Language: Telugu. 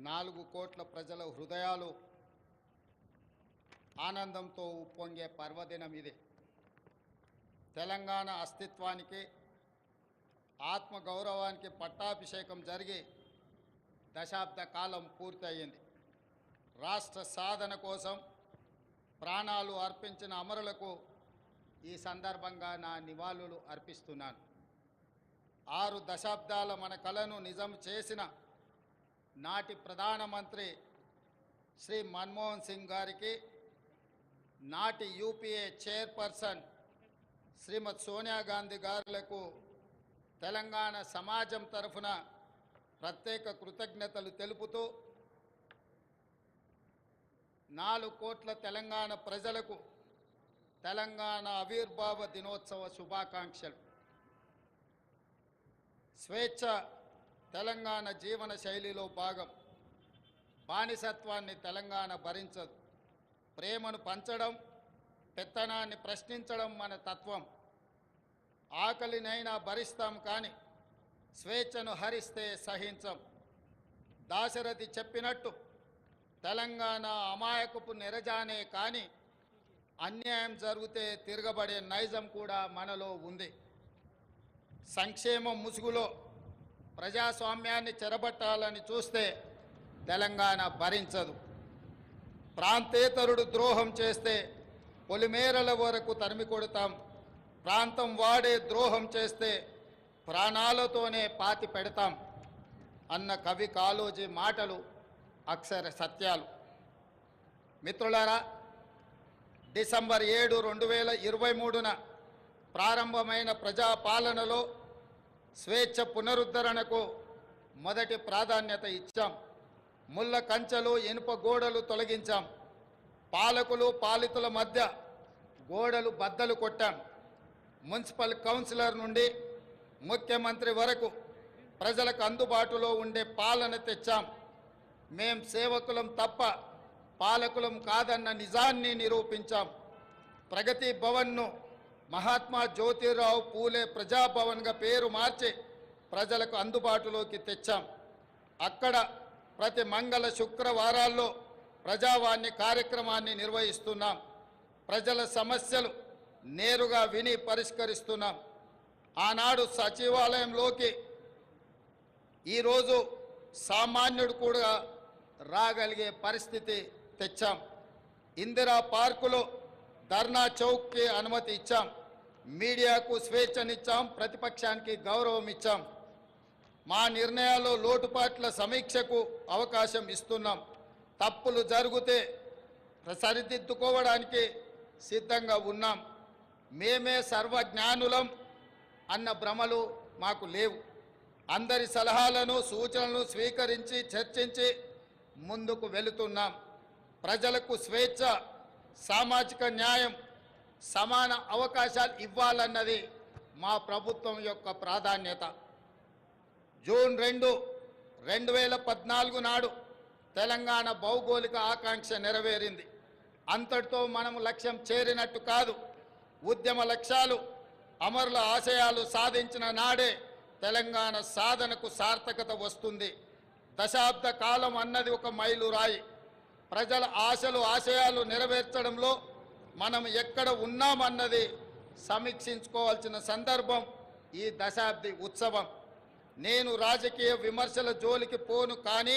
4 కోట్ల ప్రజల హృదయాలు ఆనందంతో ఉప్పొంగే పర్వదినం ఇది. తెలంగాణ అస్తిత్వానికి, ఆత్మగౌరవానికి పట్టాభిషేకం జరిగి దశాబ్ద కాలం పూర్తయింది. రాష్ట్ర సాధన కోసం ప్రాణాలు అర్పించిన అమరులకు ఈ సందర్భంగా నా నివాళులు అర్పిస్తున్నాను. 6 దశాబ్దాల మన కలను నిజం చేసిన నాటి ప్రధానమంత్రి శ్రీ మన్మోహన్ సింగ్ గారికి, నాటి యూపీఏ చైర్పర్సన్ శ్రీమతి సోనియా గాంధీ గారులకు తెలంగాణ సమాజం తరఫున ప్రత్యేక కృతజ్ఞతలు తెలుపుతూ 4 కోట్ల తెలంగాణ ప్రజలకు తెలంగాణ ఆవిర్భావ దినోత్సవ శుభాకాంక్షలు. స్వేచ్ఛ తెలంగాణ జీవన శైలిలో భాగం. బానిసత్వాన్ని తెలంగాణ భరించదు. ప్రేమను పంచడం, పెత్తనాన్ని ప్రశ్నించడం మన తత్వం. ఆకలినైనా భరిస్తాం కానీ స్వేచ్ఛను హరిస్తే సహించం. దాశరథి చెప్పినట్టు తెలంగాణ అమాయకపు నెరజానే కానీ అన్యాయం జరిగితే తిరగబడే నైజం కూడా మనలో ఉంది. సంక్షేమం ముసుగులో ప్రజాస్వామ్యాన్ని చెరబట్టాలని చూస్తే తెలంగాణ భరించదు. ప్రాంతేతరుడు ద్రోహం చేస్తే పొలిమేరల వరకు తరిమి కొడతాం. ప్రాంతం వాడే ద్రోహం చేస్తే ప్రాణాలతోనే పాతి పెడతాం అన్న కవి కాళోజీ మాటలు అక్షర సత్యాలు. మిత్రులారా, డిసెంబర్ 7, 2023న ప్రారంభమైన ప్రజాపాలనలో స్వేచ్ఛ పునరుద్ధరణకు మొదటి ప్రాధాన్యత ఇచ్చాం. ముళ్ళ కంచెలు, ఇనుప గోడలు తొలగించాం. పాలకులు పాలితుల మధ్య గోడలు బద్దలు కొట్టాం. మున్సిపల్ కౌన్సిలర్ నుండి ముఖ్యమంత్రి వరకు ప్రజలకు అందుబాటులో ఉండే పాలన తెచ్చాం. మేం సేవకులం తప్ప పాలకులం కాదన్న నిజాన్ని నిరూపించాం. ప్రగతి భవన్ను మహాత్మా జ్యోతిరావు పూలే ప్రజాభవన్గా పేరు మార్చి ప్రజలకు అందుబాటులోకి తెచ్చాం. అక్కడ ప్రతి మంగళ శుక్రవారాల్లో ప్రజావాణి కార్యక్రమాన్ని నిర్వహిస్తున్నాం. ప్రజల సమస్యలు నేరుగా విని పరిష్కరిస్తున్నాం. ఆనాడు సచివాలయంలోకి ఈరోజు సామాన్యుడు కూడా రాగలిగే పరిస్థితి తెచ్చాం. ఇందిరా పార్కులో ధర్నా చౌక్కి అనుమతి ఇచ్చాం. మీడియాకు స్వేచ్ఛనిచ్చాం. ప్రతిపక్షానికి గౌరవం ఇచ్చాం. మా నిర్ణయాల్లో లోటుపాట్ల సమీక్షకు అవకాశం ఇస్తున్నాం. తప్పులు జరిగితే సరిదిద్దుకోవడానికి సిద్ధంగా ఉన్నాం. మేమే సర్వజ్ఞానులం అన్న భ్రమలు మాకు లేవు. అందరి సలహాలను, సూచనలను స్వీకరించి చర్చించి ముందుకు వెళుతున్నాం. ప్రజలకు స్వేచ్ఛ, సామాజిక న్యాయం, సమాన అవకాశాలు ఇవ్వాలన్నది మా ప్రభుత్వం యొక్క ప్రాధాన్యత. జూన్ 2, 2014 నాడు తెలంగాణ భౌగోళిక ఆకాంక్ష నెరవేరింది. అంతటితో మనము లక్ష్యం చేరినట్టు కాదు. ఉద్యమ లక్ష్యాలు, అమరుల ఆశయాలు సాధించిన నాడే తెలంగాణ సాధనకు సార్థకత వస్తుంది. దశాబ్ద కాలం అన్నది ఒక మైలురాయి. ప్రజల ఆశలు, ఆశయాలు నెరవేర్చడంలో మనం ఎక్కడ ఉన్నామన్నది సమీక్షించుకోవాల్సిన సందర్భం ఈ దశాబ్ది ఉత్సవం. నేను రాజకీయ విమర్శల జోలికి పోను, కానీ